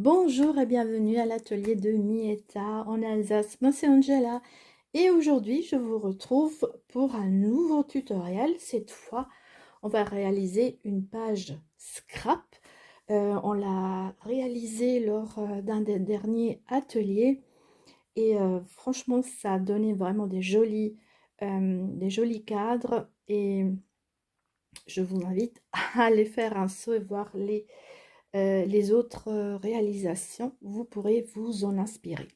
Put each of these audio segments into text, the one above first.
Bonjour et bienvenue à l'atelier de Mieta en Alsace. Moi c'est Angela et aujourd'hui je vous retrouve pour un nouveau tutoriel. Cette fois on va réaliser une page scrap. On l'a réalisé lors d'un des derniers ateliers et franchement ça a donné vraiment des jolis cadres et je vous invite à aller faire un saut et voir les autres réalisations, vous pourrez vous en inspirer.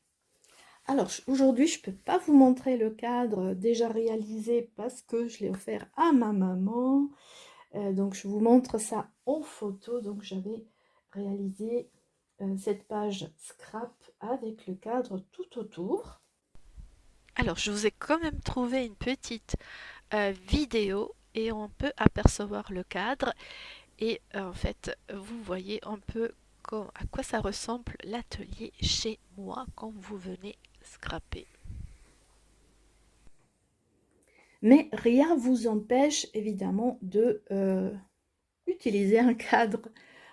Alors aujourd'hui, je ne peux pas vous montrer le cadre déjà réalisé parce que je l'ai offert à ma maman. Donc je vous montre ça en photo. Donc j'avais réalisé cette page scrap avec le cadre tout autour. Alors, je vous ai quand même trouvé une petite vidéo et on peut apercevoir le cadre et en fait, vous voyez un peu à quoi ça ressemble l'atelier chez moi quand vous venez scraper. Mais rien vous empêche évidemment de utiliser un cadre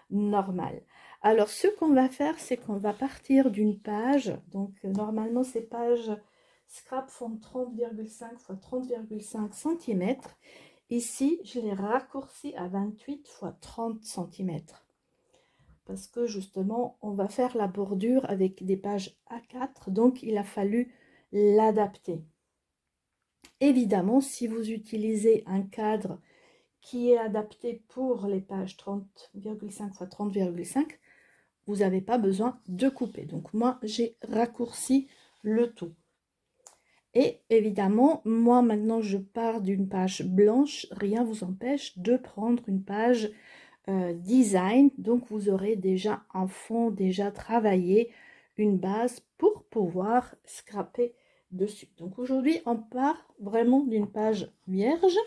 normal. Alors ce qu'on va faire, c'est qu'on va partir d'une page. Donc normalement ces pages scrap font 30,5 x 30,5 cm. Ici je l'ai raccourci à 28 x 30 cm parce que justement on va faire la bordure avec des pages A4, donc il a fallu l'adapter. Évidemment, si vous utilisez un cadre qui est adapté pour les pages 30,5 x 30,5, vous n'avez pas besoin de couper. Donc moi, j'ai raccourci le tout. Et évidemment, moi maintenant, je pars d'une page blanche. Rien ne vous empêche de prendre une page design. Donc vous aurez déjà un fond déjà travaillé, une base pour pouvoir scraper dessus. Donc aujourd'hui, on part vraiment d'une page vierge.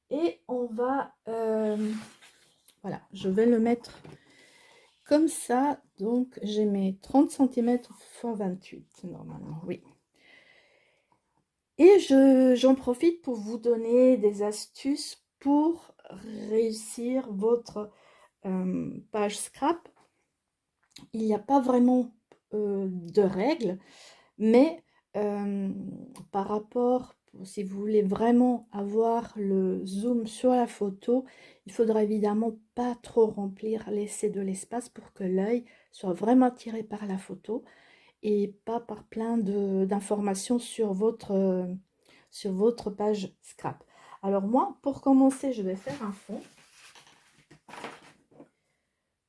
Et on va, voilà, je vais le mettre comme ça. Donc j'ai mes 30 cm x 28 normalement, oui. Et j'en profite pour vous donner des astuces pour réussir votre page scrap. Il n'y a pas vraiment de règles, mais par rapport, si vous voulez vraiment avoir le zoom sur la photo, il faudra évidemment pas trop remplir, laisser de l'espace pour que l'œil soit vraiment attiré par la photo et pas par plein d'informations sur votre page scrap. Alors moi, pour commencer, je vais faire un fond.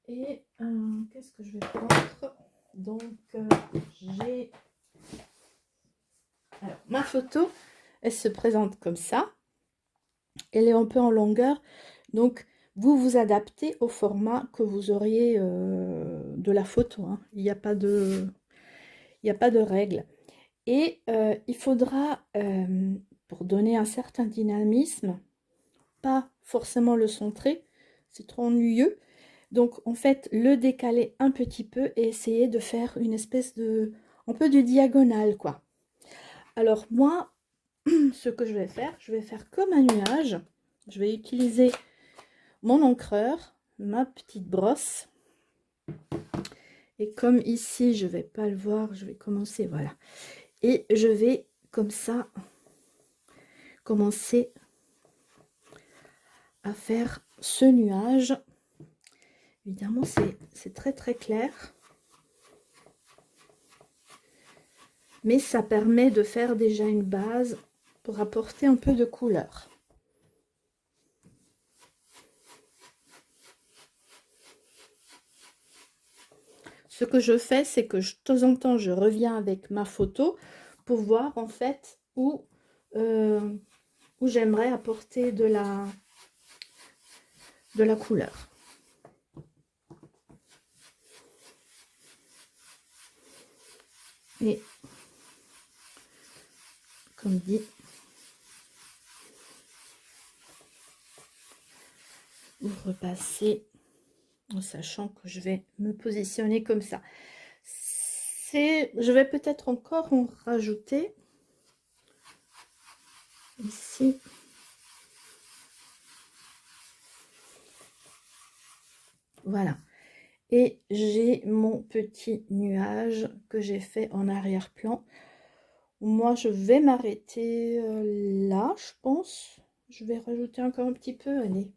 Et qu'est-ce que je vais prendre? Donc, j'ai... Alors, ma photo, elle se présente comme ça. Elle est un peu en longueur. Donc, vous vous adaptez au format que vous auriez de la photo. Hein. Il n'y a pas de règle. Et il faudra, pour donner un certain dynamisme, pas forcément le centrer, c'est trop ennuyeux. Donc, en fait, le décaler un petit peu et essayer de faire une espèce de... un peu de diagonale, quoi. Alors, moi, ce que je vais faire comme un nuage. Je vais utiliser mon encreur, ma petite brosse. Et comme ici, je ne vais pas le voir, je vais commencer, voilà. Et je vais, comme ça, commencer à faire ce nuage. Évidemment, c'est très très clair. Mais ça permet de faire déjà une base pour apporter un peu de couleur. Ce que je fais, c'est que de temps en temps, je reviens avec ma photo pour voir en fait où j'aimerais apporter de la couleur. Et comme dit, vous repassez en sachant que je vais me positionner comme ça. Je vais peut-être encore en rajouter ici. Voilà. Et j'ai mon petit nuage que j'ai fait en arrière-plan. Moi, je vais m'arrêter là, je pense. Je vais rajouter encore un petit peu, allez.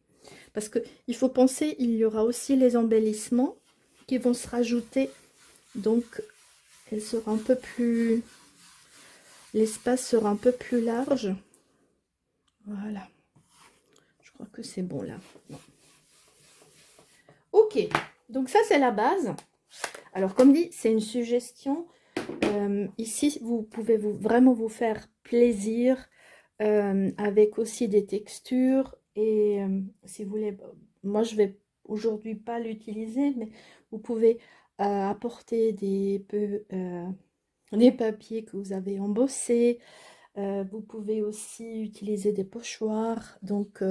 Parce que il faut penser, il y aura aussi les embellissements qui vont se rajouter. Donc, elle sera un peu plus... L'espace sera un peu plus large. Voilà. Je crois que c'est bon là. Non. Ok, donc ça c'est la base. Alors comme dit, c'est une suggestion. Ici, vous pouvez vraiment vous faire plaisir avec aussi des textures. Et si vous voulez, moi je vais aujourd'hui pas l'utiliser, mais vous pouvez apporter des papiers que vous avez embossés. Vous pouvez aussi utiliser des pochoirs. Donc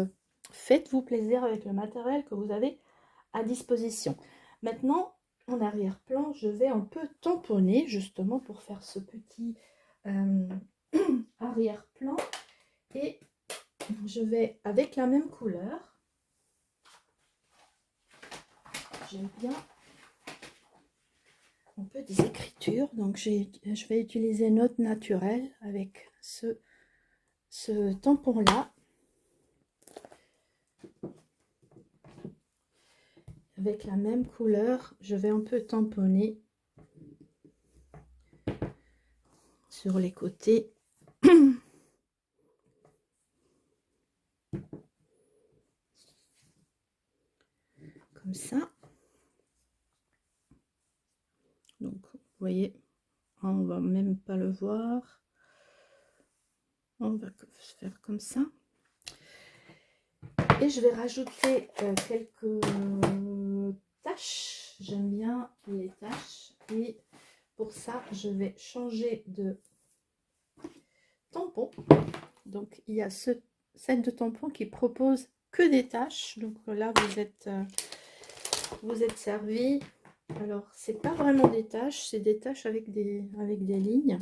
faites-vous plaisir avec le matériel que vous avez à disposition. Maintenant, en arrière-plan, je vais un peu tamponner justement pour faire ce petit arrière-plan. Et je vais avec la même couleur. J'aime bien un peu des écritures. Donc je vais utiliser Note Naturelle avec ce tampon-là. Avec la même couleur, je vais un peu tamponner sur les côtés. Comme ça. Donc, vous voyez, on va même pas le voir. On va faire comme ça. Et je vais rajouter quelques taches. J'aime bien les taches. Et pour ça, je vais changer de tampon. Donc, il y a ce set de tampons qui propose que des taches. Donc là, vous êtes servi. Alors, c'est pas vraiment des taches, c'est des taches avec des lignes.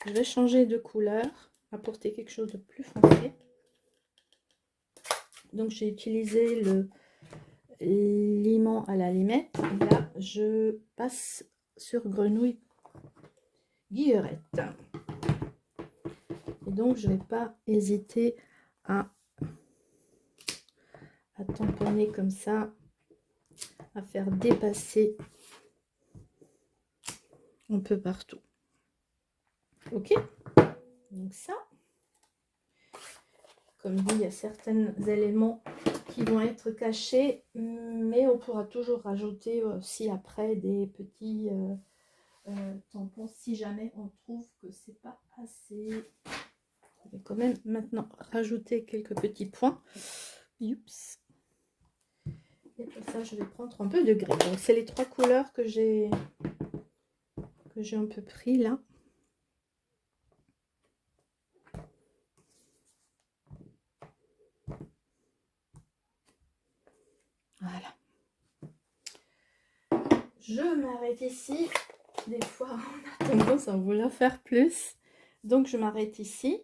Je vais changer de couleur, apporter quelque chose de plus foncé. Donc, j'ai utilisé le limon à la limette. Là, je passe sur grenouille guillerette. Et donc, je ne vais pas hésiter à tamponner comme ça, à faire dépasser un peu partout. Ok, donc ça, comme dit, il y a certains éléments qui vont être cachés, mais on pourra toujours rajouter aussi après des petits tampons si jamais on trouve que c'est pas assez. Je vais quand même maintenant rajouter quelques petits points. Oups. Et pour ça, je vais prendre un peu de gris. Donc, c'est les trois couleurs que j'ai un peu pris là. Voilà. Je m'arrête ici. Des fois, on a tendance à vouloir faire plus. Donc, je m'arrête ici.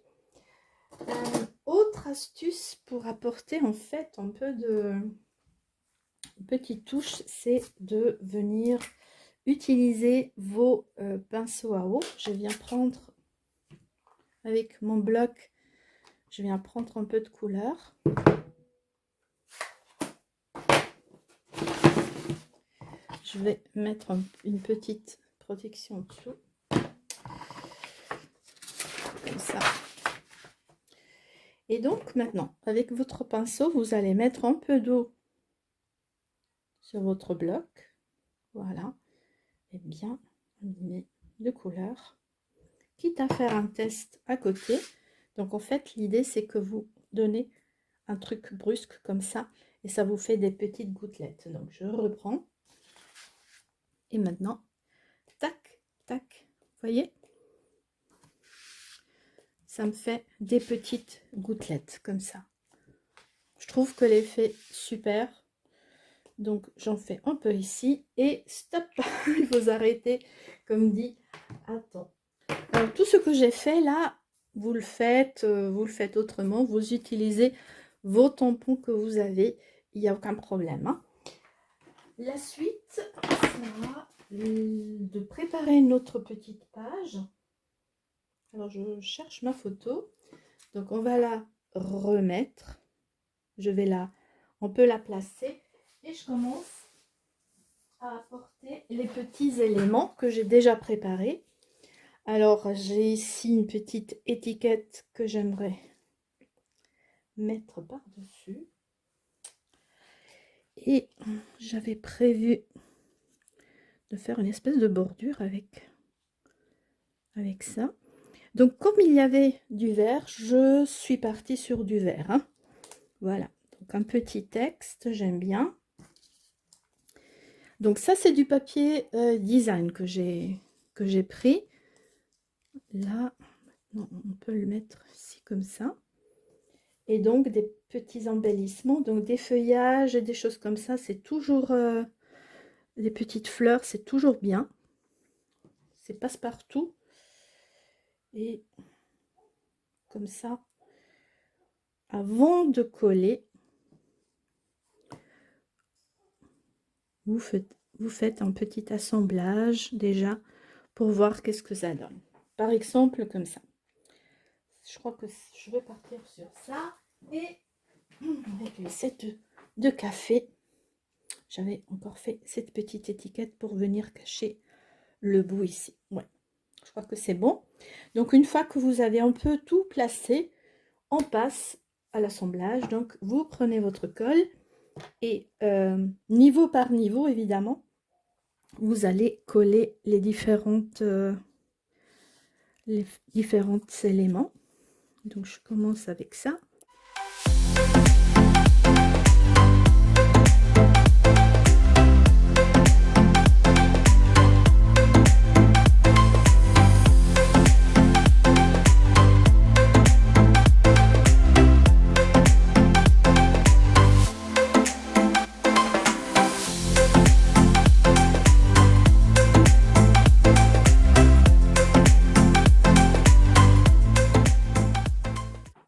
Autre astuce pour apporter en fait un peu de petite touche, c'est de venir utiliser vos pinceaux à eau. Je viens prendre avec mon bloc, je viens prendre un peu de couleur. Je vais mettre une petite protection dessous. Comme ça. Et donc maintenant, avec votre pinceau, vous allez mettre un peu d'eau sur votre bloc. Voilà. Et bien animer de couleur. Quitte à faire un test à côté. Donc en fait, l'idée c'est que vous donnez un truc brusque comme ça et ça vous fait des petites gouttelettes. Donc je reprends. Et maintenant, tac, tac, vous voyez? Ça me fait des petites gouttelettes comme ça. Je trouve que l'effet super. Donc j'en fais un peu ici et stop, il faut arrêter comme dit. Attends. Alors, tout ce que j'ai fait là, vous le faites autrement. Vous utilisez vos tampons que vous avez, il n'y a aucun problème. Hein. La suite sera de préparer notre petite page. Alors, je cherche ma photo. Donc, on va la remettre. On peut la placer. Et je commence à apporter les petits éléments que j'ai déjà préparés. Alors, j'ai ici une petite étiquette que j'aimerais mettre par-dessus. Et j'avais prévu de faire une espèce de bordure avec ça. Donc, comme il y avait du vert, je suis partie sur du vert. Hein. Voilà. Donc, un petit texte, j'aime bien. Donc, ça, c'est du papier design que j'ai pris. Là, on peut le mettre ici comme ça. Et donc, des petits embellissements, donc des feuillages et des choses comme ça, c'est toujours... des petites fleurs, c'est toujours bien. C'est passe-partout. Et comme ça, avant de coller, vous faites un petit assemblage déjà pour voir qu'est-ce que ça donne. Par exemple, comme ça. Je crois que je vais partir sur ça. Et avec le set de café, j'avais encore fait cette petite étiquette pour venir cacher le bout ici. Ouais, je crois que c'est bon. Donc, une fois que vous avez un peu tout placé, on passe à l'assemblage. Donc, vous prenez votre colle et niveau par niveau, évidemment, vous allez coller les différents éléments. Donc, je commence avec ça.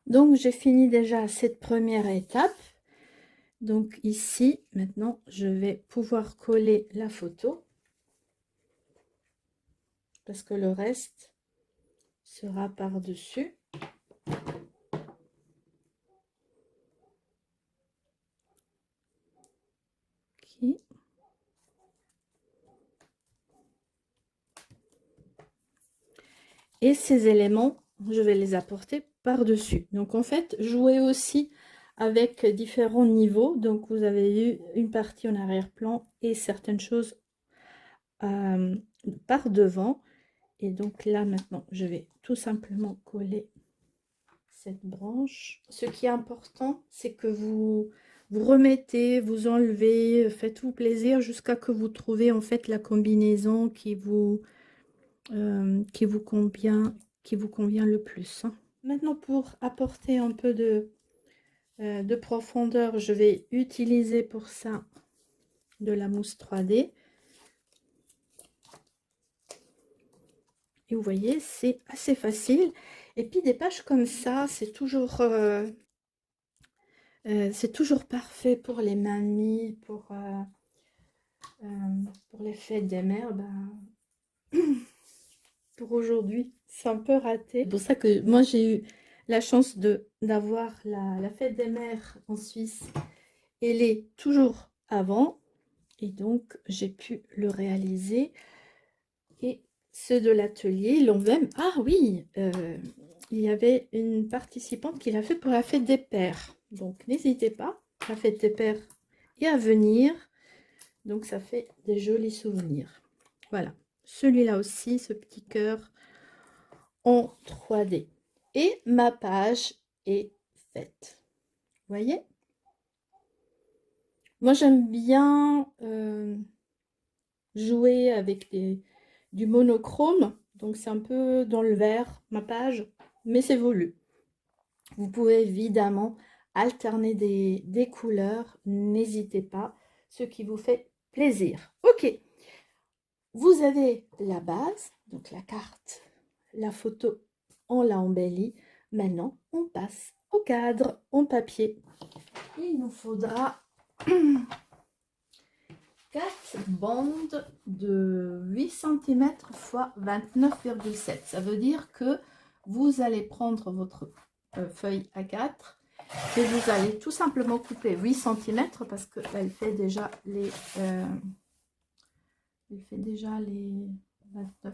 Donc, j'ai fini déjà cette première étape. Donc, ici, maintenant, je vais pouvoir coller la photo. Parce que le reste sera par-dessus. Okay. Et ces éléments, je vais les apporter par-dessus. Donc, en fait, jouez aussi avec différents niveaux. Donc, vous avez eu une partie en arrière-plan et certaines choses par devant. Et donc là, maintenant, je vais tout simplement coller cette branche. Ce qui est important, c'est que vous remettez, vous enlevez, faites-vous plaisir jusqu'à que vous trouvez en fait la combinaison qui vous convient le plus. Hein. Maintenant, pour apporter un peu de profondeur, je vais utiliser pour ça de la mousse 3D. Et vous voyez, c'est assez facile. Et puis des pages comme ça, c'est toujours parfait pour les mamies, pour les fêtes des mères. Ben, pour aujourd'hui, c'est un peu raté. C'est pour ça que moi, j'ai eu la chance d'avoir la fête des mères en Suisse. Elle est toujours avant. Et donc, j'ai pu le réaliser. Et ceux de l'atelier, ils l'ont même... Ah oui, il y avait une participante qui l'a fait pour la fête des pères. Donc, n'hésitez pas, la fête des pères est à venir. Donc, ça fait des jolis souvenirs. Voilà. Celui-là aussi, ce petit cœur en 3D. Et ma page est faite. Vous voyez? Moi, j'aime bien jouer avec du monochrome. Donc, c'est un peu dans le vert, ma page, mais c'est voulu. Vous pouvez évidemment alterner des couleurs. N'hésitez pas, ce qui vous fait plaisir. Ok, vous avez la base, donc la carte, la photo, on l'a embellie. Maintenant, on passe au cadre en papier. Il nous faudra 4 bandes de 8 cm x 29,7. Ça veut dire que vous allez prendre votre feuille A4 et vous allez tout simplement couper 8 cm parce qu'elle fait déjà les 29,7.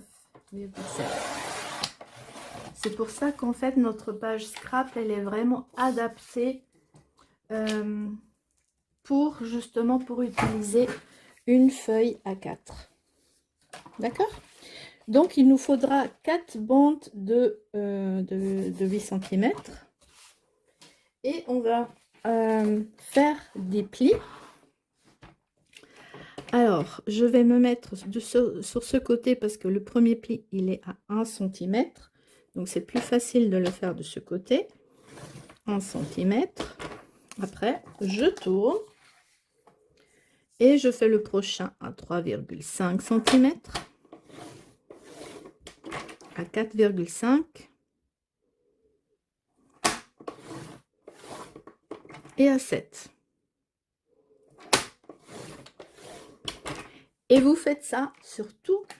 C'est pour ça qu'en fait notre page scrap elle est vraiment adaptée pour utiliser une feuille A4. D'accord? Donc il nous faudra 4 bandes de 8 cm et on va faire des plis. Alors je vais me mettre sur ce côté parce que le premier pli il est à 1 cm, donc c'est plus facile de le faire de ce côté. 1 cm. Après je tourne et je fais le prochain à 3,5 cm, à 4,5 et à 7. Et vous faites ça sur toutes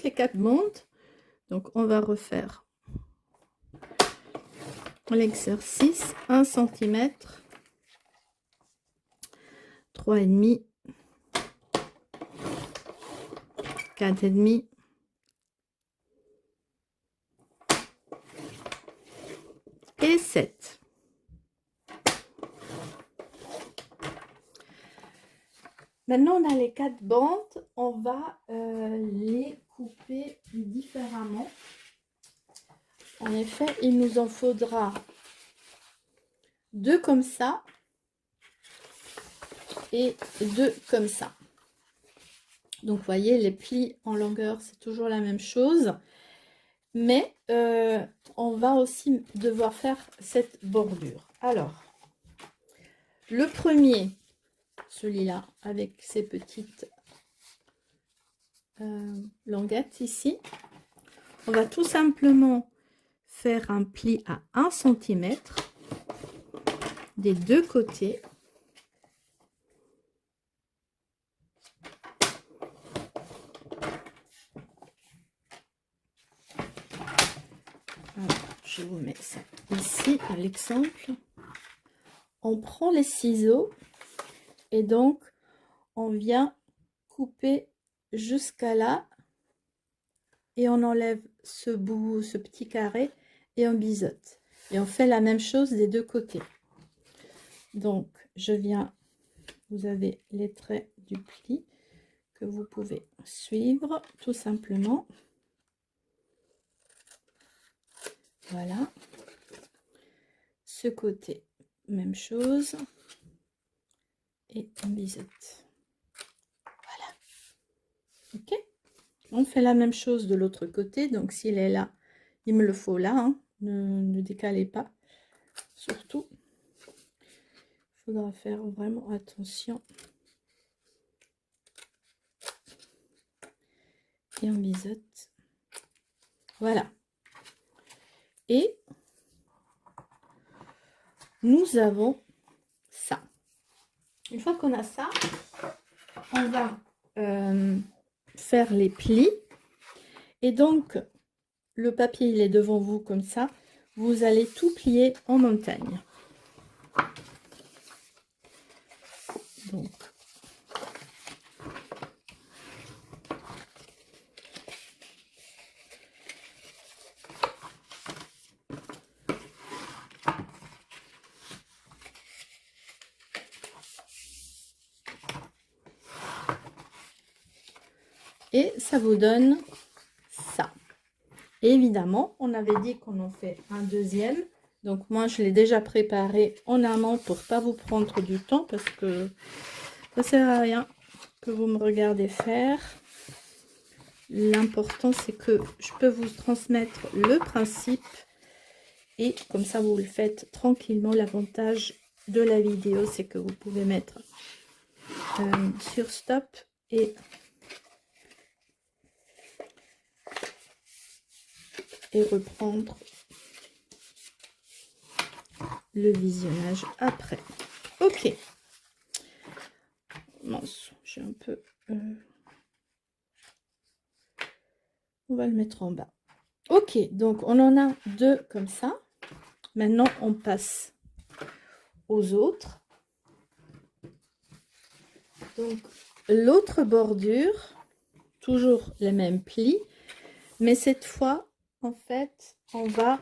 les 4 bandes. Donc on va refaire l'exercice. 1 cm, 3,5, 4,5 et 7. Maintenant, on a les 4 bandes, on va les couper différemment. En effet, il nous en faudra 2 comme ça et 2 comme ça. Donc, vous voyez, les plis en longueur, c'est toujours la même chose. Mais on va aussi devoir faire cette bordure. Alors, le premier, celui-là, avec ces petites languettes ici, on va tout simplement faire un pli à 1 cm des deux côtés. Alors, je vous mets ça ici à l'exemple. On prend les ciseaux et donc on vient couper jusqu'à là et on enlève ce bout, ce petit carré et on biseaute. Et on fait la même chose des deux côtés. Donc je viens, vous avez les traits du pli que vous pouvez suivre tout simplement. Voilà. Ce côté, même chose. Et on biseaute. Voilà. Ok. On fait la même chose de l'autre côté. Donc s'il est là, il me le faut là. Hein. Ne décalez pas. Surtout, il faudra faire vraiment attention. Et on biseaute. Voilà. Et nous avons ça. Une fois qu'on a ça, on va faire les plis. Et donc, le papier, il est devant vous comme ça. Vous allez tout plier en montagne. Donc, et ça vous donne ça. Et évidemment, on avait dit qu'on en fait un deuxième. Donc moi, je l'ai déjà préparé en amont pour pas vous prendre du temps parce que ça sert à rien que vous me regardez faire. L'important, c'est que je peux vous transmettre le principe et comme ça, vous le faites tranquillement. L'avantage de la vidéo, c'est que vous pouvez mettre sur stop et reprendre le visionnage après. Ok. Mince, suis un peu... on va le mettre en bas. Ok, donc on en a 2 comme ça. Maintenant, on passe aux autres. Donc, l'autre bordure, toujours les mêmes plis, mais cette fois, en fait, on va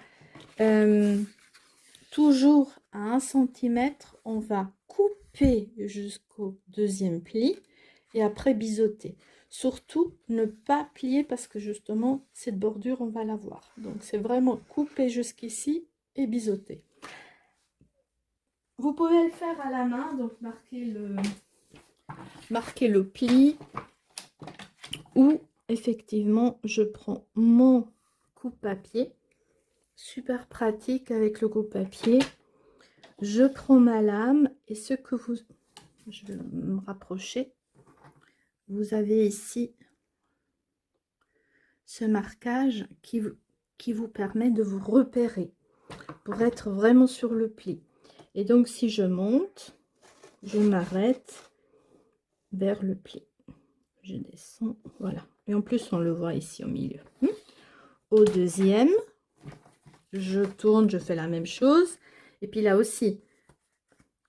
toujours à 1 cm, on va couper jusqu'au 2e pli et après biseauter. Surtout, ne pas plier parce que justement, cette bordure, on va la voir. Donc, c'est vraiment couper jusqu'ici et biseauter. Vous pouvez le faire à la main, donc marquer le pli, ou effectivement, je prends mon coupe-papier, super pratique avec le coupe-papier. Je prends ma lame et ce que vous... Je vais me rapprocher. Vous avez ici ce marquage qui vous permet de vous repérer pour être vraiment sur le pli. Et donc, si je monte, je m'arrête vers le pli. Je descends, voilà. Et en plus, on le voit ici au milieu. Au 2e, je tourne, je fais la même chose. Et puis là aussi,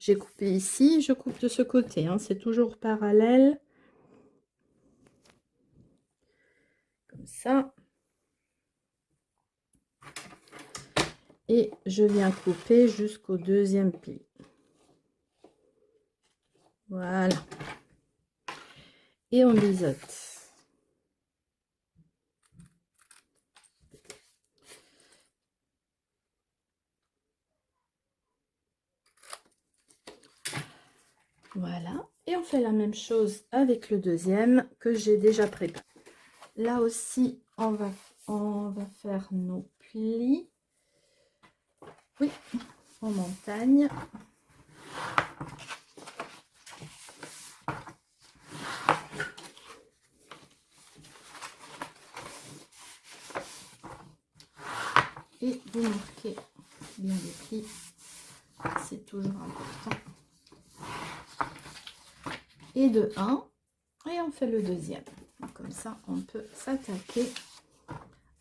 j'ai coupé ici, je coupe de ce côté. C'est toujours parallèle. Comme ça. Et je viens couper jusqu'au 2e pli. Voilà. Et on biseaute. Voilà. Et on fait la même chose avec le 2e que j'ai déjà préparé. Là aussi, on va faire nos plis. Oui, en montagne. Et vous marquez bien les plis, c'est toujours important. Et de 1, et on fait le 2e. Comme ça, on peut s'attaquer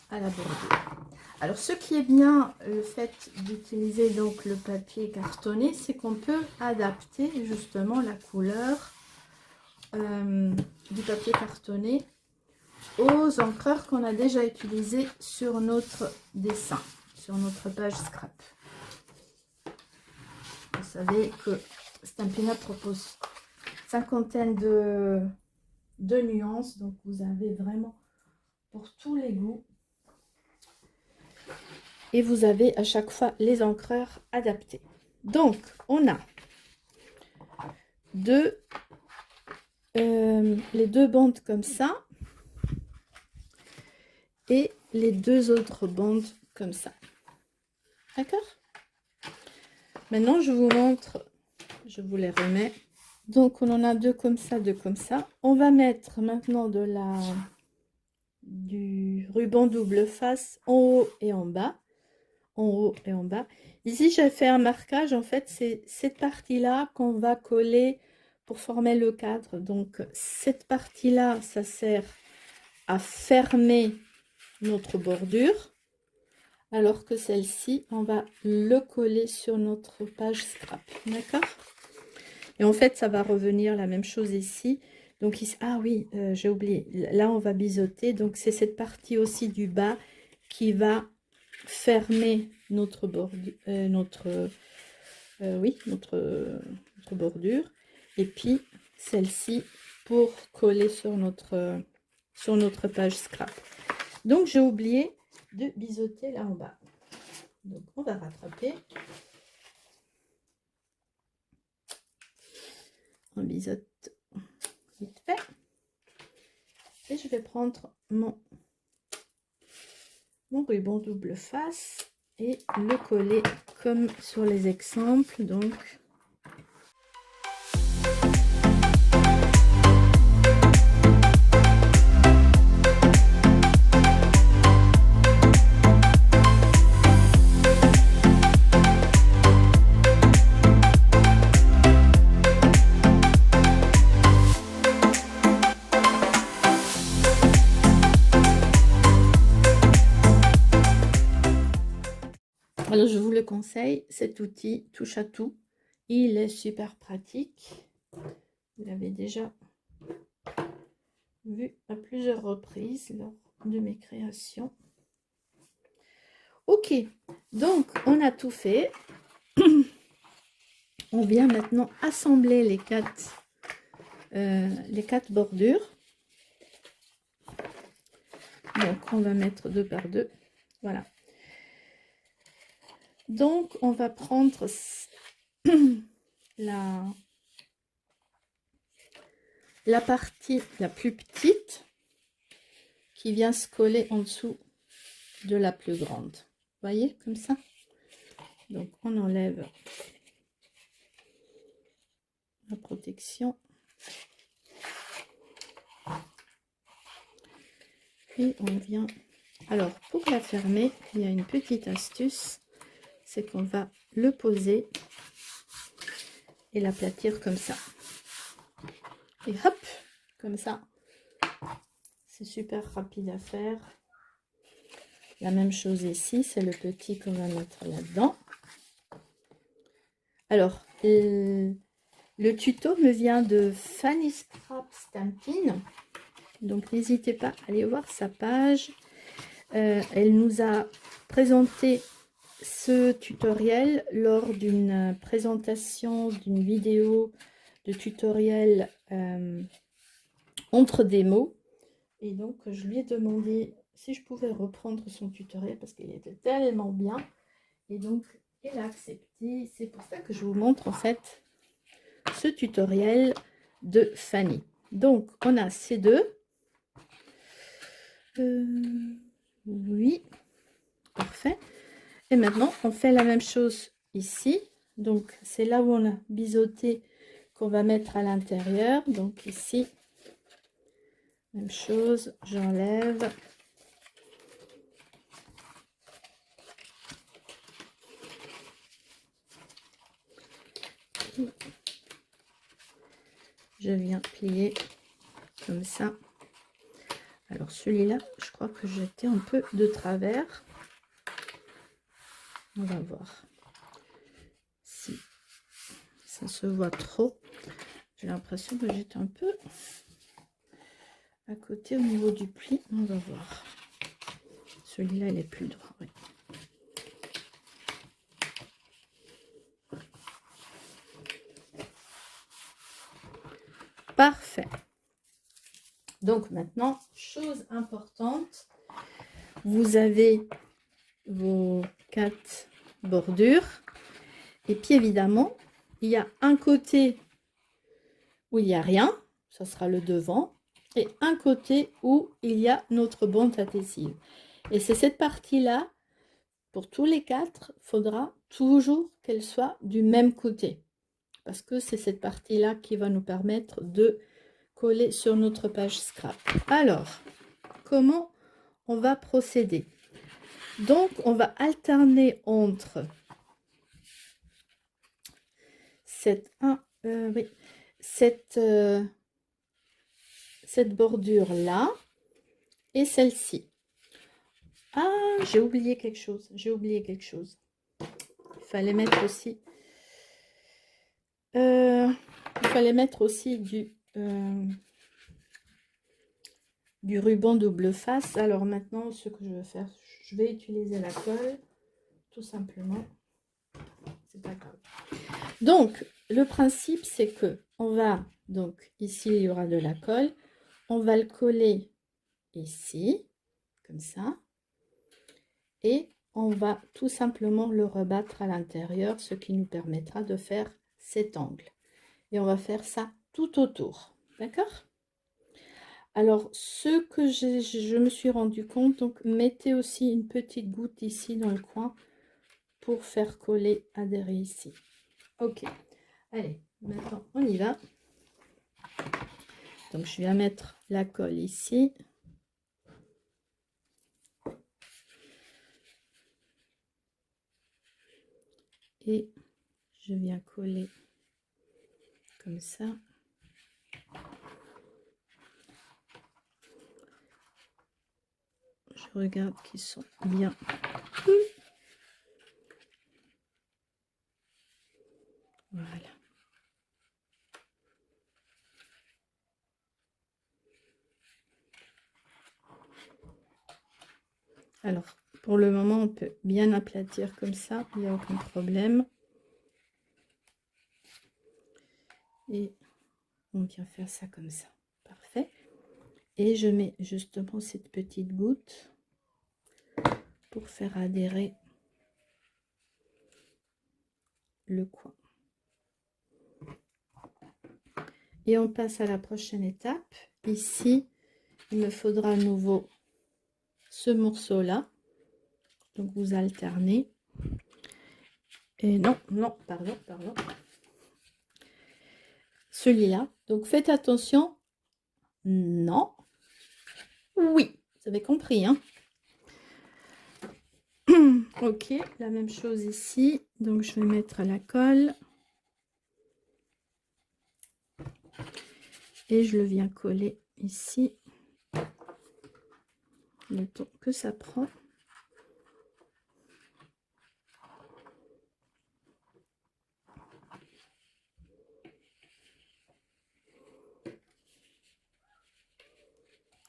à la bordure. Alors, ce qui est bien, le fait d'utiliser donc le papier cartonné, c'est qu'on peut adapter justement la couleur du papier cartonné aux encreurs qu'on a déjà utilisés sur notre dessin, sur notre page scrap. Vous savez que Stampin' Up propose cinquantaine de nuances, donc vous avez vraiment pour tous les goûts. Et vous avez à chaque fois les encreurs adaptés. Donc, on a les 2 bandes comme ça et les 2 autres bandes comme ça. D'accord? Maintenant, je vous montre, je vous les remets. Donc, on en a 2 comme ça, 2 comme ça. On va mettre maintenant du ruban double face en haut et en bas. En haut et en bas. Ici, j'ai fait un marquage. En fait, c'est cette partie-là qu'on va coller pour former le cadre. Donc, cette partie-là, ça sert à fermer notre bordure. Alors que celle-ci, on va le coller sur notre page scrap. D'accord? Et en fait, ça va revenir la même chose ici. Donc, ici, ah oui, j'ai oublié. Là, on va biseauter. Donc, c'est cette partie aussi du bas qui va fermer notre bordure, notre bordure, et puis celle-ci pour coller sur notre page scrap. Donc j'ai oublié de biseauter là en bas, donc on va rattraper, on biseaute vite fait, et je vais prendre mon ruban double face et le coller comme sur les exemples. Donc conseille cet outil touche à tout. Il est super pratique. Vous l'avez déjà vu à plusieurs reprises lors de mes créations. Ok, donc on a tout fait. On vient maintenant assembler les quatre bordures. Donc on va mettre 2 par 2. Voilà. Donc on va prendre la partie la plus petite qui vient se coller en dessous de la plus grande. Vous voyez, comme ça. Donc on enlève la protection. Et on vient... Alors, pour la fermer, il y a une petite astuce. C'est qu'on va le poser et l'aplatir comme ça. Et hop, comme ça. C'est super rapide à faire. La même chose ici, c'est le petit qu'on va mettre là-dedans. Alors, le tuto me vient de Fanny Scrap Stampin'. Donc, n'hésitez pas à aller voir sa page. Elle nous a présenté ce tutoriel lors d'une présentation d'une vidéo de tutoriel entre des mots. Et donc, je lui ai demandé si je pouvais reprendre son tutoriel parce qu'il était tellement bien. Et donc, elle a accepté. C'est pour ça que je vous montre en fait ce tutoriel de Fanny. Donc, on a ces deux. Oui, parfait. Et maintenant, on fait la même chose ici. Donc, c'est là où on a biseauté qu'on va mettre à l'intérieur. Donc, ici, même chose, j'enlève. Je viens plier comme ça. Alors, celui-là, je crois que j'étais un peu de travers. On va voir si ça se voit trop. J'ai l'impression que j'étais un peu à côté au niveau du pli. On va voir. Celui-là, il est plus droit. Oui. Parfait. Donc maintenant, chose importante, vous avez vos 4 bordures. Et puis évidemment, il y a un côté où il n'y a rien, ça sera le devant, et un côté où il y a notre bande adhésive. Et c'est cette partie-là, pour tous les 4, il faudra toujours qu'elle soit du même côté. Parce que c'est cette partie-là qui va nous permettre de coller sur notre page scrap. Alors, comment on va procéder? Donc, on va alterner entre cette bordure-là et celle-ci. Ah, j'ai oublié quelque chose. J'ai oublié quelque chose. Il fallait mettre aussi... il fallait mettre aussi du ruban double face. Alors maintenant, ce que je vais faire, je vais utiliser la colle, tout simplement. C'est pas grave. Donc, le principe, c'est que on va, donc ici, il y aura de la colle. On va le coller ici, comme ça. Et on va tout simplement le rebattre à l'intérieur, ce qui nous permettra de faire cet angle. Et on va faire ça tout autour. D'accord? Alors, ce que je me suis rendu compte, donc mettez aussi une petite goutte ici dans le coin pour faire coller, adhérer ici. Ok. Allez, maintenant on y va. Donc, je viens mettre la colle ici. Et je viens coller comme ça. Je regarde qu'ils sont bien. Alors, pour le moment, on peut bien aplatir comme ça, il n'y a aucun problème. Et on vient faire ça comme ça. Parfait. Et je mets justement cette petite goutte pour faire adhérer le coin. Et on passe à la prochaine étape. Ici, il me faudra à nouveau ce morceau-là. Donc, vous alternez. Et non, pardon. Celui-là. Donc, faites attention. Non. Oui, vous avez compris, hein? Ok, la même chose ici. Donc, je vais mettre la colle. Et je le viens coller ici. Le temps que ça prend.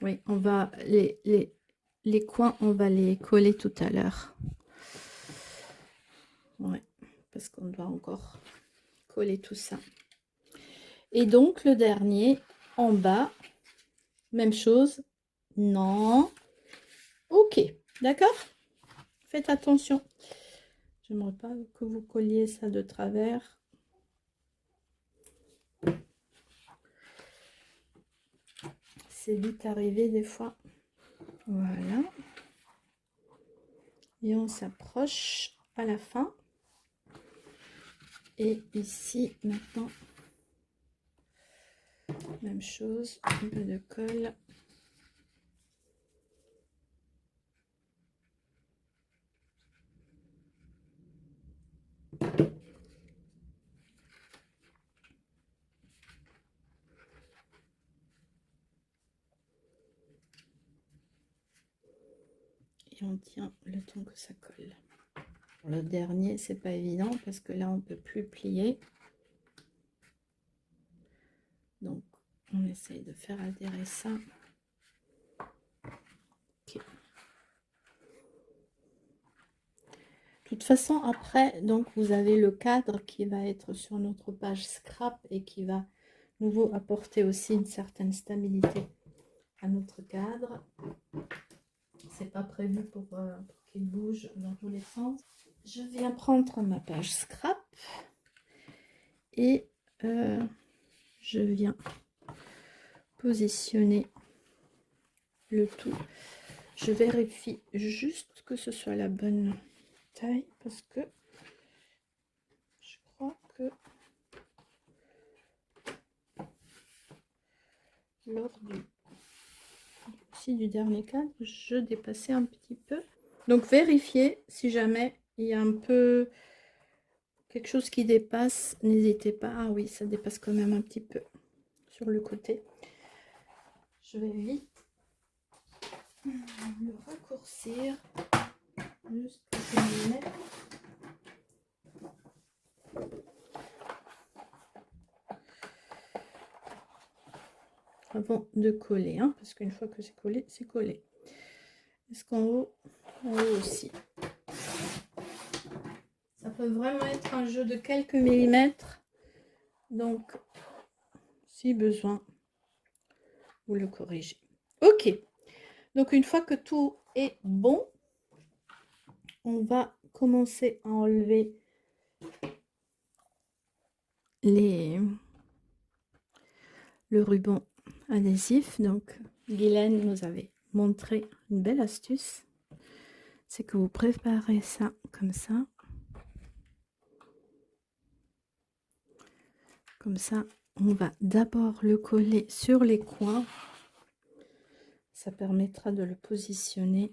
Oui, on va les coins, on va les coller tout à l'heure. Ouais, parce qu'on doit encore coller tout ça. Et donc, le dernier, en bas, même chose. Non. Ok, d'accord? Faites attention. J'aimerais pas que vous colliez ça de travers. C'est vite arrivé des fois. Voilà. Et on s'approche à la fin. Et ici, maintenant, même chose, un peu de colle. Et on tient le temps que ça colle. Le dernier, c'est pas évident parce que là, on peut plus plier. Donc, on essaye de faire adhérer ça. Okay. De toute façon, après, donc vous avez le cadre qui va être sur notre page scrap et qui va nouveau apporter aussi une certaine stabilité à notre cadre. C'est pas prévu pour qu'il bouge dans tous les sens. Je viens prendre ma page scrap et je viens positionner le tout. Je vérifie juste que ce soit la bonne taille parce que je crois que lors du dernier cadre, je dépassais un petit peu. Donc vérifiez si jamais il y a un peu quelque chose qui dépasse, n'hésitez pas. Ah oui, ça dépasse quand même un petit peu sur le côté. Je vais vite le raccourcir. Juste pour que je le mette. Avant de coller, hein, parce qu'une fois que c'est collé, c'est collé. Est-ce qu'en haut, aussi. Ça peut vraiment être un jeu de quelques millimètres. Donc, si besoin, vous le corrigez. Ok. Donc, une fois que tout est bon, on va commencer à enlever le ruban adhésif. Donc, Guylaine nous avait montré une belle astuce. C'est que vous préparez ça comme ça. Comme ça, on va d'abord le coller sur les coins. Ça permettra de le positionner.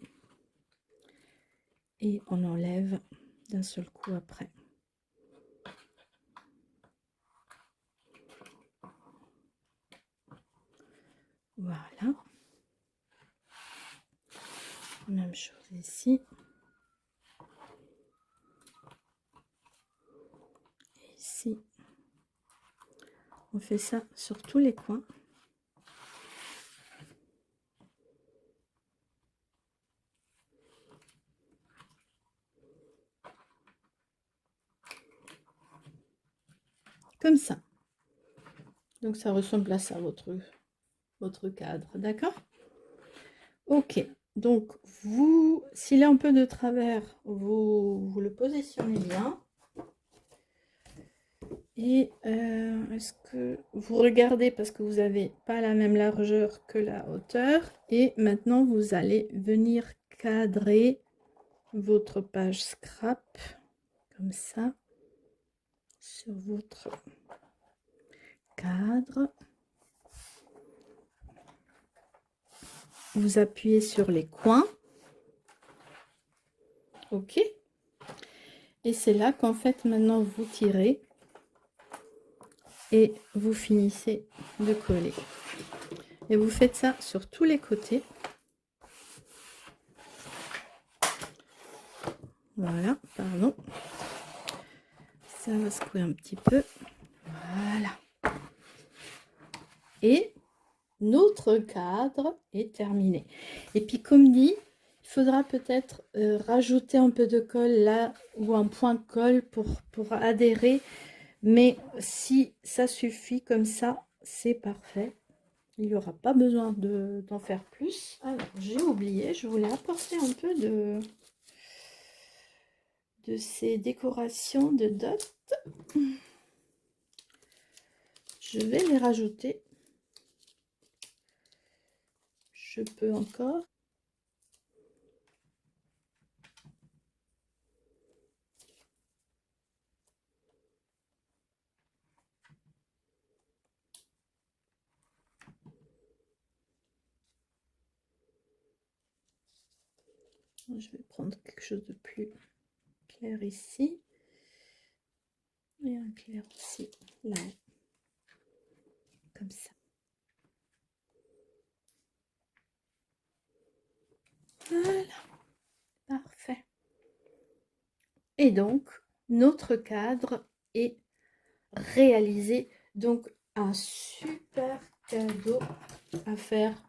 Et on enlève d'un seul coup après. Voilà. Même chose ici. Et ici. On fait ça sur tous les coins. comme ça. Donc ça ressemble à ça, votre cadre, d'accord? Ok, donc vous, s'il est un peu de travers, vous le positionnez bien. Et est-ce que vous regardez parce que vous n'avez pas la même largeur que la hauteur. Et maintenant, vous allez venir cadrer votre page scrap comme ça sur votre cadre. Vous appuyez sur les coins. Ok. Et c'est là qu'en fait, maintenant, vous tirez et vous finissez de coller. Et vous faites ça sur tous les côtés. Voilà, pardon. Ça va secouer un petit peu. Voilà. Et notre cadre est terminé. Et puis comme dit, il faudra peut-être rajouter un peu de colle là ou un point de colle pour adhérer. Mais si ça suffit comme ça, c'est parfait. Il n'y aura pas besoin d'en faire plus. Alors, j'ai oublié, je voulais apporter un peu de ces décorations de dots. Je vais les rajouter. Je peux encore. Je vais prendre quelque chose de plus clair ici. Et un clair aussi là. Comme ça. Voilà. Parfait. Et donc, notre cadre est réalisé. Donc, un super cadeau à faire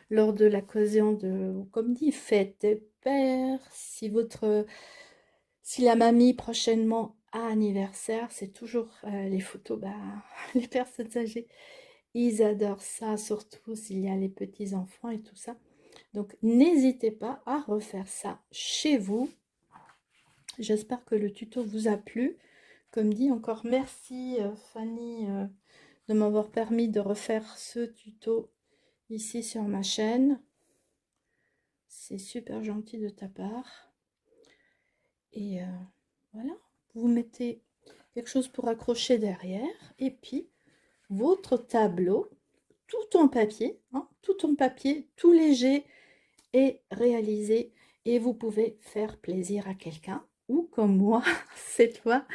lors de l'occasion de, comme dit, fête des pères. Si la mamie prochainement a anniversaire, c'est toujours les photos, les personnes âgées, ils adorent ça, surtout s'il y a les petits enfants et tout ça. Donc, n'hésitez pas à refaire ça chez vous. J'espère que le tuto vous a plu. Comme dit, encore merci Fanny de m'avoir permis de refaire ce tuto ici sur ma chaîne. C'est super gentil de ta part. Et voilà, vous mettez quelque chose pour accrocher derrière. Et puis, votre tableau, tout en papier, tout en papier, tout léger est réalisé. Et vous pouvez faire plaisir à quelqu'un. Ou comme moi, cette fois,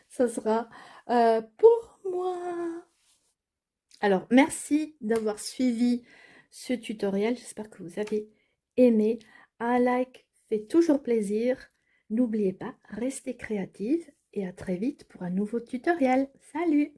ça sera pour moi. Alors, merci d'avoir suivi ce tutoriel. J'espère que vous avez aimé. Un like fait toujours plaisir. N'oubliez pas, restez créative et à très vite pour un nouveau tutoriel. Salut!